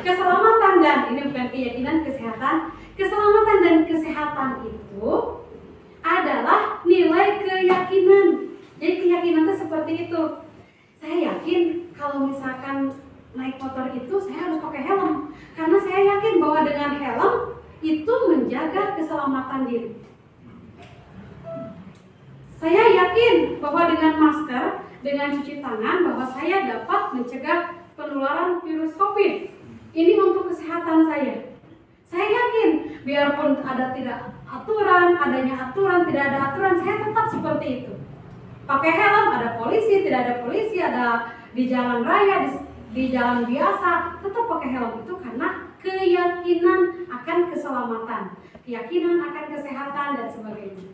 keselamatan dan ini bukan keyakinan, kesehatan. Keselamatan dan kesehatan itu adalah nilai keyakinan. Jadi keyakinan itu seperti itu. Saya yakin kalau misalkan naik motor itu saya harus pakai helm, karena saya yakin bahwa dengan helm itu menjaga keselamatan diri. Saya yakin bahwa dengan masker, dengan cuci tangan, bahwa saya dapat mencegah penularan virus COVID. Ini untuk kesehatan saya. Saya yakin, biarpun ada tidak aturan, adanya aturan, tidak ada aturan, saya tetap seperti itu. Pakai helm, ada polisi, tidak ada polisi, ada di jalan raya, di jalan biasa tetap pakai helm itu karena keyakinan akan keselamatan, keyakinan akan kesehatan dan sebagainya.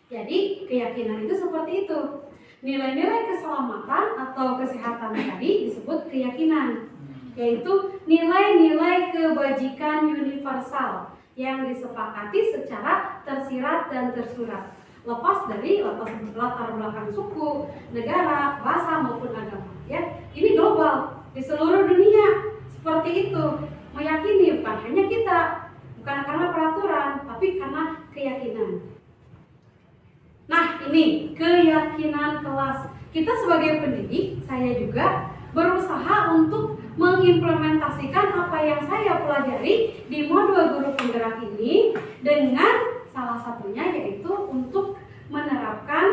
Jadi keyakinan itu seperti itu. Nilai-nilai keselamatan atau kesehatan tadi disebut keyakinan, yaitu nilai-nilai kebajikan universal yang disepakati secara tersirat dan tersurat, lepas dari latar belakang suku, negara, bahasa maupun agama. Ya, ini global di seluruh dunia seperti itu. Meyakini bukan hanya kita, bukan karena peraturan, tapi karena keyakinan. Nah, ini keyakinan kelas. Kita sebagai pendidik, saya juga berusaha untuk mengimplementasikan apa yang saya pelajari di modul guru penggerak ini dengan salah satunya yaitu untuk menerapkan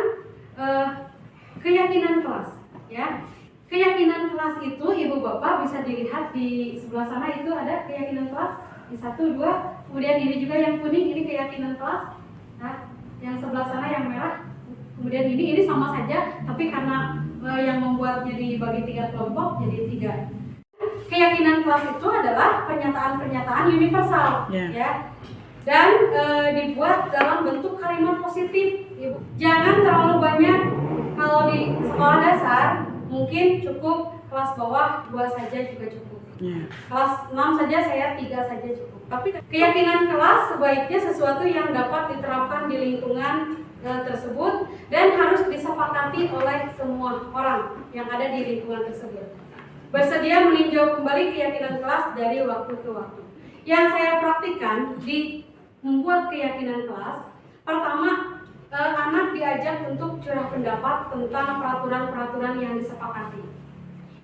keyakinan kelas. Ya, keyakinan kelas itu ibu bapak bisa dilihat di sebelah sana itu ada keyakinan kelas di 1, 2, kemudian ini juga yang kuning ini keyakinan kelas. Nah, yang sebelah sana yang merah, kemudian ini sama saja, tapi karena yang membuatnya dibagi 3 kelompok jadi 3. Keyakinan kelas itu adalah pernyataan-pernyataan universal, ya, dan dibuat dalam bentuk kalimat positif. Jangan terlalu banyak. Kalau di sekolah dasar mungkin cukup kelas bawah 2 saja juga cukup. Kelas 6 saja saya 3 saja cukup. Tapi keyakinan kelas sebaiknya sesuatu yang dapat diterapkan di lingkungan tersebut dan harus disepakati oleh semua orang yang ada di lingkungan tersebut. Bersedia meninjau kembali keyakinan kelas dari waktu ke waktu. Yang saya praktikkan di membuat keyakinan kelas, pertama anak diajak untuk curah pendapat tentang peraturan-peraturan yang disepakati.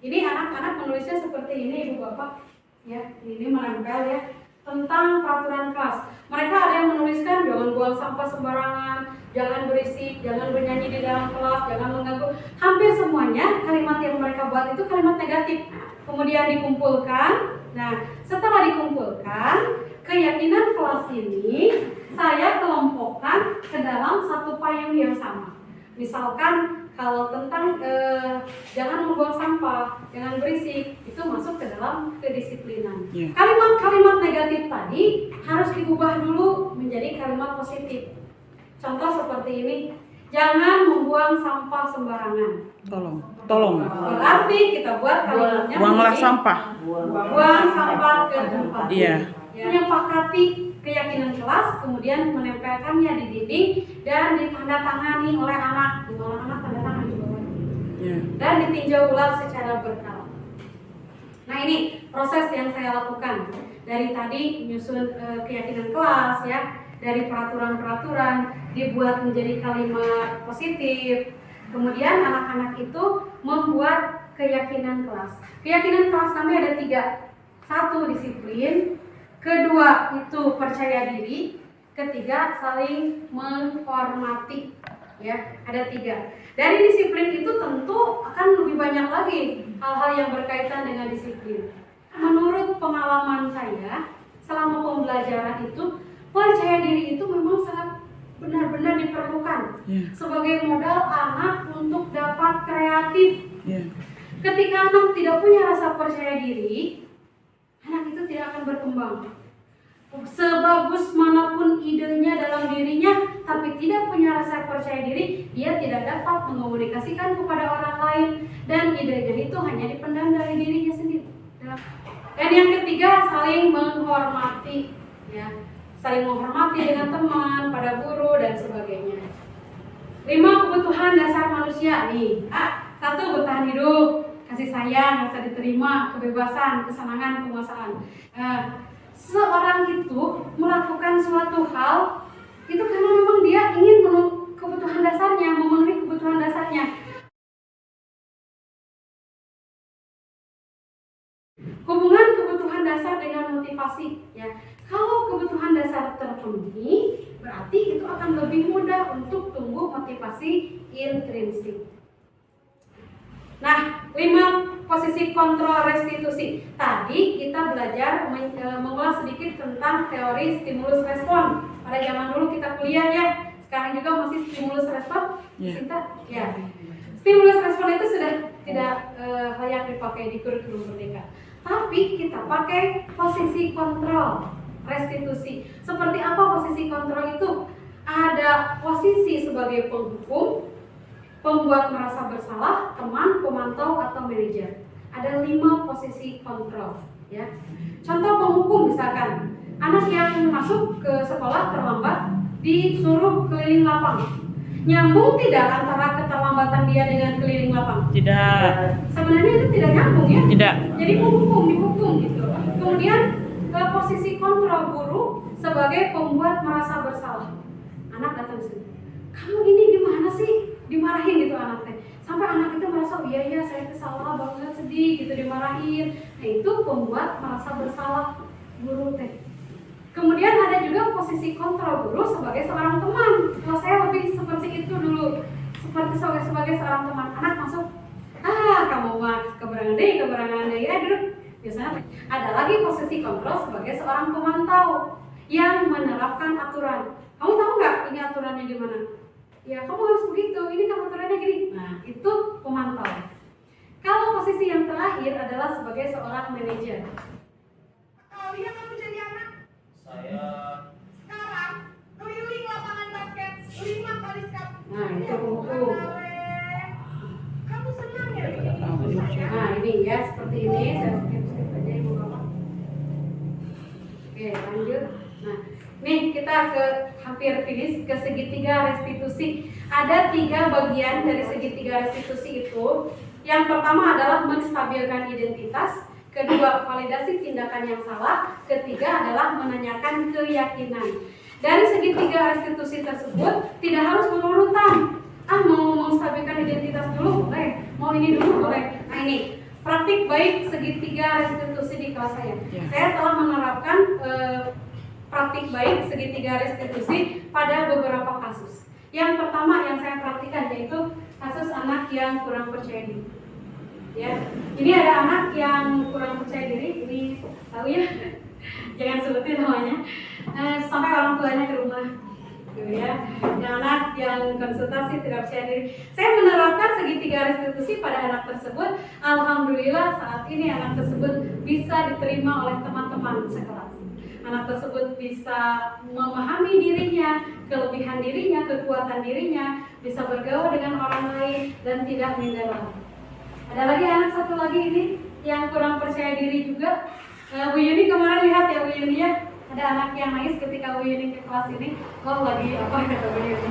Ini anak-anak menulisnya seperti ini ibu bapak, ya, ini menempel ya, tentang peraturan kelas. Mereka ada yang menuliskan jangan buang sampah sembarangan, jangan berisik, jangan bernyanyi di dalam kelas, jangan mengganggu. Hampir semuanya kalimat yang mereka buat itu kalimat negatif. Kemudian dikumpulkan. Nah, setelah dikumpulkan, keyakinan kelas ini saya kelompokkan ke dalam satu payung yang sama. Misalkan kalau tentang jangan membuang sampah, jangan berisik, itu masuk ke dalam kedisiplinan. Kalimat-kalimat negatif tadi harus diubah dulu menjadi kalimat positif. Contoh seperti ini, jangan membuang sampah sembarangan. Tolong. Berarti kita buat kalimatnya Buanglah sampah. Buang sampah ke tempat. Iya. Menyepakati keyakinan kelas, kemudian menempelkannya di dinding dan ditandatangani oleh anak. Anak tanda tangan di bawah. Dan ditinjau ulang secara berkala. Nah, ini proses yang saya lakukan dari tadi menyusun keyakinan kelas, ya, dari peraturan-peraturan dibuat menjadi kalimat positif. Kemudian anak-anak itu membuat keyakinan kelas. Keyakinan kelas kami ada 3. 1, disiplin. 2, itu percaya diri. 3, saling menghormati. Ya, ada 3. Dari disiplin itu tentu akan lebih banyak lagi hal-hal yang berkaitan dengan disiplin. Menurut pengalaman saya selama pembelajaran itu, percaya diri itu memang sangat benar-benar diperlukan sebagai modal anak untuk dapat kreatif. Ketika anak tidak punya rasa percaya diri, anak itu tidak akan berkembang. Sebagus manapun idenya dalam dirinya, tapi tidak punya rasa percaya diri, dia tidak dapat mengomunikasikan kepada orang lain, dan idenya itu hanya dipendam dari dirinya sendiri. Dan yang ketiga, saling menghormati, ya, saling menghormati dengan teman, pada guru dan sebagainya. 5 kebutuhan dasar manusia nih. 1, bertahan hidup, kasih sayang, rasa diterima, kebebasan, kesenangan, penguasaan. Seorang itu melakukan suatu hal itu karena memang dia ingin kebutuhan dasarnya, memenuhi kebutuhan dasarnya. Hubungan kebutuhan dasar dengan motivasi, ya. Kalau kebutuhan dasar terpenuhi, berarti itu akan lebih mudah untuk tumbuh motivasi intrinsik. Nah, 5 posisi kontrol restitusi. Tadi kita belajar mengulas sedikit tentang teori stimulus respon. Pada zaman dulu kita kuliah, ya. Sekarang juga masih stimulus respon. Sinta? Ya. Stimulus respon itu sudah layak dipakai di kurikulum merdeka. Tapi kita pakai posisi kontrol restitusi. Seperti apa posisi kontrol itu? Ada posisi sebagai penghukum, pembuat merasa bersalah, teman, pemantau, atau manajer. Ada 5 posisi kontrol. Ya. Contoh penghukum misalkan, anak yang masuk ke sekolah terlambat disuruh keliling lapang. Nyambung tidak antara keterlambatan dia dengan keliling lapang? Tidak. Sebenarnya itu tidak nyambung ya. Tidak. Jadi dihukum gitu. Kemudian posisi kontrol guru sebagai pembuat merasa bersalah. Anak datang sini, kamu ini gimana sih? Dimarahin gitu anaknya. Sampai anak itu merasa, oh iya saya salah banget, sedih gitu, dimarahin. Nah itu pembuat merasa bersalah guru teh. Kemudian ada juga posisi kontrol guru sebagai seorang teman. Kalau saya lebih seperti itu dulu, seperti sebagai seorang teman. Anak masuk, kamu mah keberangan deh ya duduk. Biasanya ada lagi posisi kontrol sebagai seorang pemantau yang menerapkan aturan. Kamu tahu nggak ini aturannya gimana? Ya kamu harus begitu, ini kan aturannya gini. Nah itu pemantau. Kalau posisi yang terakhir adalah sebagai seorang manajer. Kalian kamu jadi anak? Saya Sekarang keliling lapangan basket 5 kali sekali. Nah itu penghukum. Kamu senang ya? Nah ini ya seperti ini, saya skip aja ibu bapak. Oke lanjut. Nah nih kita ke hampir finish ke segitiga restitusi. Ada 3 bagian dari segitiga restitusi itu. Yang pertama adalah menstabilkan identitas, kedua validasi tindakan yang salah, ketiga adalah menanyakan keyakinan. Dari segitiga restitusi tersebut tidak harus berurutan. Mau menstabilkan identitas dulu boleh, mau ini dulu boleh. Nah ini praktik baik segitiga restitusi di kelas saya. Saya telah menerapkan praktik baik segitiga restitusi pada beberapa kasus. Yang pertama yang saya praktikan yaitu kasus anak yang kurang percaya diri. Ya, ini ada anak yang kurang percaya diri. Ini tahu ya, jangan sebutin namanya. Sampai orang tuanya ke rumah, gitu ya. Yang anak yang konsultasi tidak percaya diri. Saya menerapkan segitiga restitusi pada anak tersebut. Alhamdulillah saat ini anak tersebut bisa diterima oleh teman-teman sekelas. Anak tersebut bisa memahami dirinya, kelebihan dirinya, kekuatan dirinya, bisa bergaul dengan orang lain dan tidak minder orang. Ada lagi anak satu lagi ini yang kurang percaya diri juga. Bu Yuni kemarin lihat ya Bu Yuni ya, ada anak yang nangis ketika Bu Yuni ke kelas ini. Oh lagi apa kata Bu Yuni?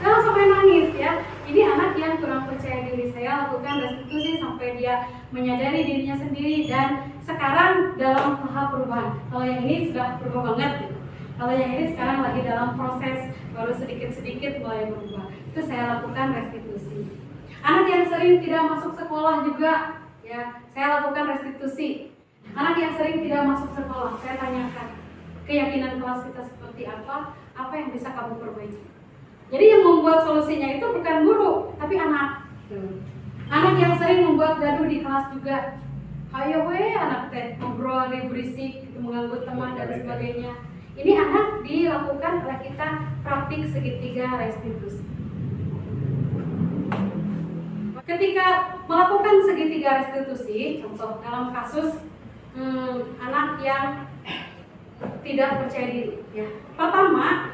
Kalau sampai nangis ya, ini anak yang kurang percaya diri. Saya lakukan restitusi sampai dia menyadari dirinya sendiri dan sekarang dalam tahap perubahan. Kalau yang ini sudah berubah banget gitu. Kalau yang ini sekarang lagi dalam proses baru sedikit-sedikit mulai berubah. Itu saya lakukan restitusi. Anak yang sering tidak masuk sekolah juga, ya, saya lakukan restitusi. Anak yang sering tidak masuk sekolah, saya tanyakan keyakinan kelas kita seperti apa yang bisa kamu perbaiki. Jadi yang membuat solusinya itu bukan guru, tapi anak. Anak yang sering membuat gaduh di kelas juga. Ayo anak teh ngobrol, berisik, mengganggu teman dan sebagainya. Ini anak dilakukan oleh kita praktik segitiga restitusi. Ketika melakukan segitiga restitusi, contoh dalam kasus anak yang tidak percaya diri, ya. Pertama,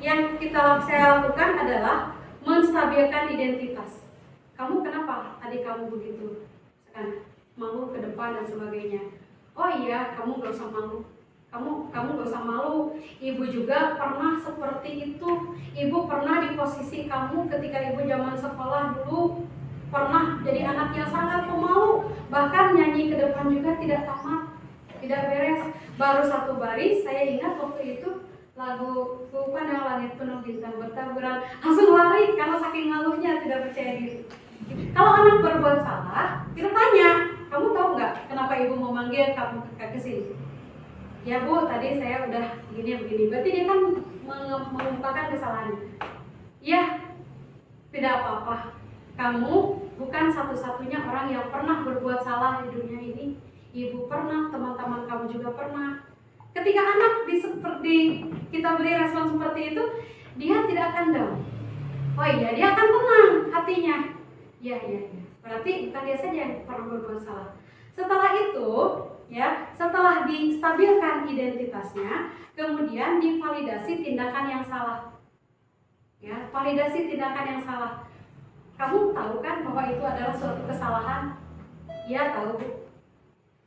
yang saya lakukan adalah menstabilkan identitas. Kamu kenapa tadi kamu begitu? Misalkan malu ke depan dan sebagainya. Oh iya, kamu gak usah malu. Kamu gak usah malu. Ibu juga pernah seperti itu. Ibu pernah di posisi kamu ketika ibu zaman sekolah dulu. Pernah jadi anak yang sangat pemalu, bahkan nyanyi ke depan juga tidak tamat, tidak beres. Baru 1 baris, saya ingat waktu itu lagu Pandang Langit Penuh Bintang Bertaburan, langsung lari karena saking malunya tidak percaya diri. Kalau anak berbuat salah, kita tanya, kamu tahu nggak kenapa ibu memanggil kamu ke sini? Ya Bu, tadi saya udah begini. Berarti dia kan mengungkapkan kesalahannya. Ya, tidak apa-apa. Kamu bukan satu-satunya orang yang pernah berbuat salah di dunia ini. Ibu pernah, teman-teman kamu juga pernah. Ketika anak kita beri respon seperti itu, dia tidak akan down. Oh iya, dia akan tenang hatinya. Ya. Berarti bukan dia saja yang pernah berbuat salah. Setelah itu, ya, setelah distabilkan identitasnya, kemudian divalidasi tindakan yang salah. Ya, validasi tindakan yang salah. Kamu tahu kan bahwa itu adalah suatu kesalahan? Ya, tahu.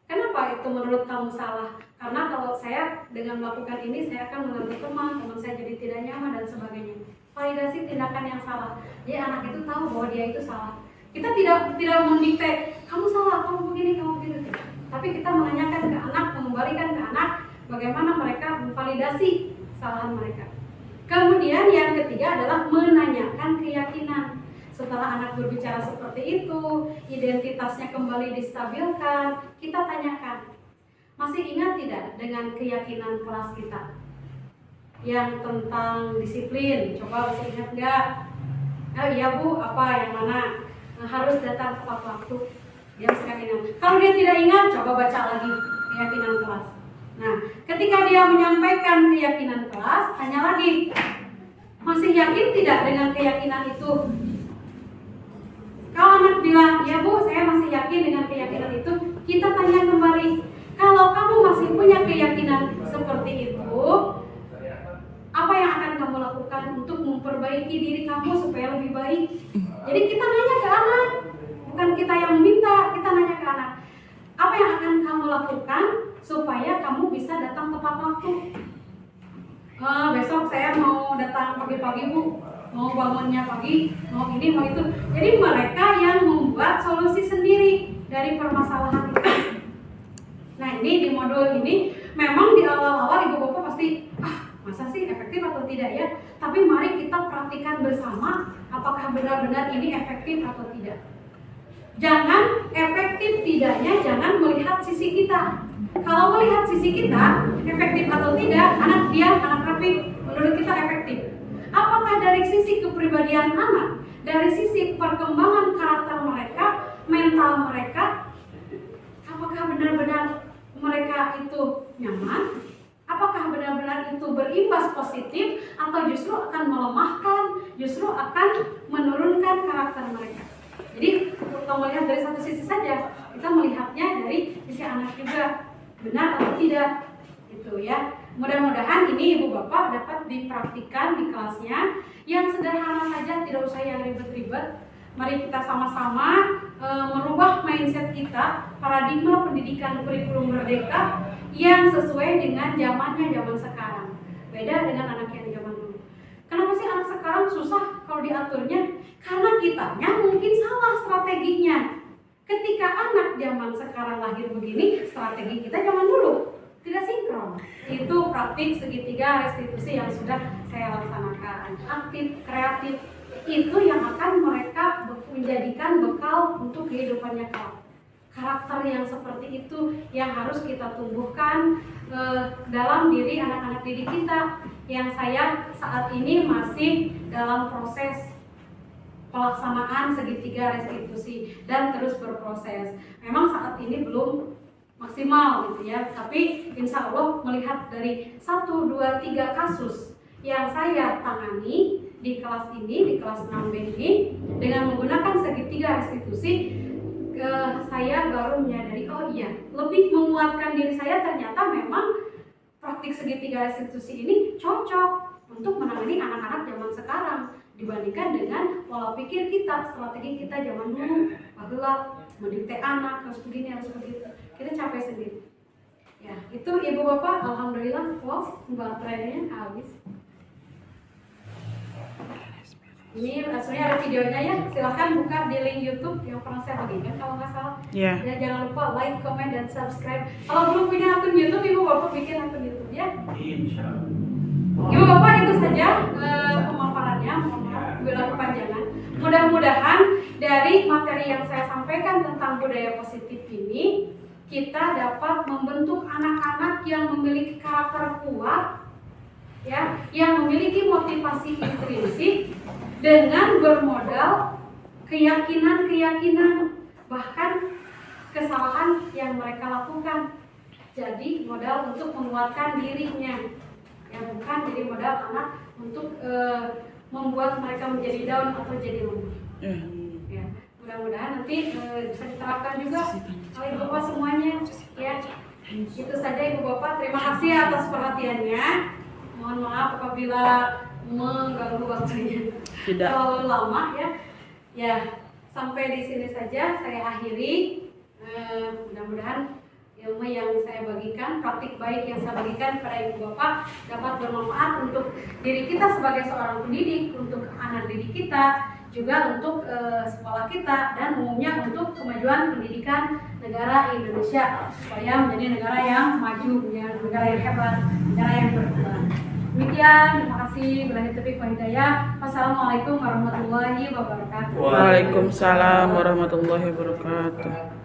Kenapa itu menurut kamu salah? Karena kalau saya dengan melakukan ini, saya akan mengganggu teman saya jadi tidak nyaman dan sebagainya. Validasi tindakan yang salah. Jadi anak itu tahu bahwa dia itu salah. Kita tidak mendikte, kamu salah, kamu begini, kamu begitu. Tapi kita menanyakan ke anak, mengembalikan ke anak bagaimana mereka memvalidasi kesalahan mereka. Kemudian yang ketiga adalah menanyakan keyakinan. Setelah anak berbicara seperti itu, identitasnya kembali distabilkan, kita tanyakan, masih ingat tidak dengan keyakinan kelas kita? Yang tentang disiplin, coba masih ingat nggak? Oh iya Bu, apa yang mana? Harus datang tepat waktu. Dia masih ingat. Kalau dia tidak ingat, coba baca lagi keyakinan kelas. Nah, ketika dia menyampaikan keyakinan kelas, tanya lagi, masih yakin tidak dengan keyakinan itu? Kalau anak bilang, ya Bu, saya masih yakin dengan keyakinan itu, kita tanya kembali, kalau kamu masih punya keyakinan seperti itu, apa yang akan kamu lakukan untuk memperbaiki diri kamu supaya lebih baik? Jadi kita nanya ke anak, bukan kita yang meminta, kita nanya ke anak, apa yang akan kamu lakukan supaya kamu bisa datang tepat waktu? Besok saya mau datang pagi-pagi Bu, mau bangunnya pagi, mau ini, mau itu. Jadi mereka yang membuat solusi sendiri dari permasalahan itu. Nah, ini di modul ini memang di awal-awal ibu bapak pasti masa sih efektif atau tidak ya, tapi mari kita praktikkan bersama apakah benar-benar ini efektif atau tidak. Jangan efektif tidaknya, jangan melihat sisi kita. Kalau melihat sisi kita efektif atau tidak, anak diam, anak rapi, menurut kita efektif. Apakah dari sisi kepribadian anak, dari sisi perkembangan karakter mereka, mental mereka, apakah benar-benar mereka itu nyaman? Apakah benar-benar itu berimbas positif atau justru akan melemahkan, justru akan menurunkan karakter mereka? Jadi kalau melihat dari satu sisi saja, kita melihatnya dari sisi anak juga, benar atau tidak, gitu ya. Mudah-mudahan ini ibu bapak dapat dipraktikkan di kelasnya yang sederhana saja, tidak usah yang ribet-ribet. Mari kita sama-sama merubah mindset kita, paradigma pendidikan kurikulum merdeka yang sesuai dengan zamannya, zaman sekarang. Beda dengan anak yang zaman dulu. Kenapa sih anak sekarang susah kalau diaturnya? Karena kitanya mungkin salah strateginya. Ketika anak zaman sekarang lahir begini, strategi kita zaman dulu tidak sinkron. Itu praktik segitiga restitusi yang sudah saya laksanakan. Aktif, kreatif, itu yang akan mereka menjadikan bekal untuk kehidupannya kelak. Karakter yang seperti itu yang harus kita tumbuhkan dalam diri anak-anak didik kita, yang saya saat ini masih dalam proses pelaksanaan segitiga restitusi dan terus berproses. Memang saat ini belum maksimal gitu ya, tapi insya Allah melihat dari 1, 2, 3 kasus yang saya tangani di kelas ini, di kelas 6B ini, dengan menggunakan segitiga restitusi, saya baru menyadari, oh iya, lebih menguatkan diri saya, ternyata memang praktik segitiga restitusi ini cocok untuk menangani anak-anak zaman sekarang dibandingkan dengan pola pikir kita, strategi kita zaman dulu, bahwa mendikte anak harus begini, harus begitu. Kita capek sendiri. Ya, itu ibu bapak, alhamdulillah close, baterainya habis. Ini sebenarnya ada videonya ya, silahkan buka di link YouTube yang pernah saya bagikan kalau nggak salah. Yeah. Ya, jangan lupa like, comment, dan subscribe. Kalau belum punya akun YouTube, ibu bapak bikin akun YouTube ya. Insya Allah. Ibu bapak itu saja pemaparannya, bila kepanjangan. Mudah-mudahan dari materi yang saya sampaikan tentang budaya positif ini, kita dapat membentuk anak-anak yang memiliki karakter kuat, ya, yang memiliki motivasi intrinsik dengan bermodal keyakinan-keyakinan, bahkan kesalahan yang mereka lakukan. Jadi modal untuk menguatkan dirinya, ya, bukan jadi modal anak untuk membuat mereka menjadi down atau jadi lemah. Ya, mudah-mudahan nanti bisa diterapkan juga oleh Ibu Bapak semuanya ya. Itu saja Ibu Bapak, terima kasih atas perhatiannya. Mohon maaf apabila mengganggu waktunya Tidak. terlalu lama ya. Ya, sampai di sini saja saya akhiri. Mudah-mudahan ilmu yang saya bagikan, praktik baik yang saya bagikan kepada Ibu Bapak dapat bermanfaat untuk diri kita sebagai seorang pendidik, untuk anak didik kita, juga untuk sekolah kita, dan umumnya untuk kemajuan pendidikan negara Indonesia supaya menjadi negara yang maju, ya, negara yang hebat, negara yang berkembang. Demikian, terima kasih. Billahi taufiq wal hidayah. Wassalamualaikum warahmatullahi wabarakatuh. Waalaikumsalam warahmatullahi wabarakatuh.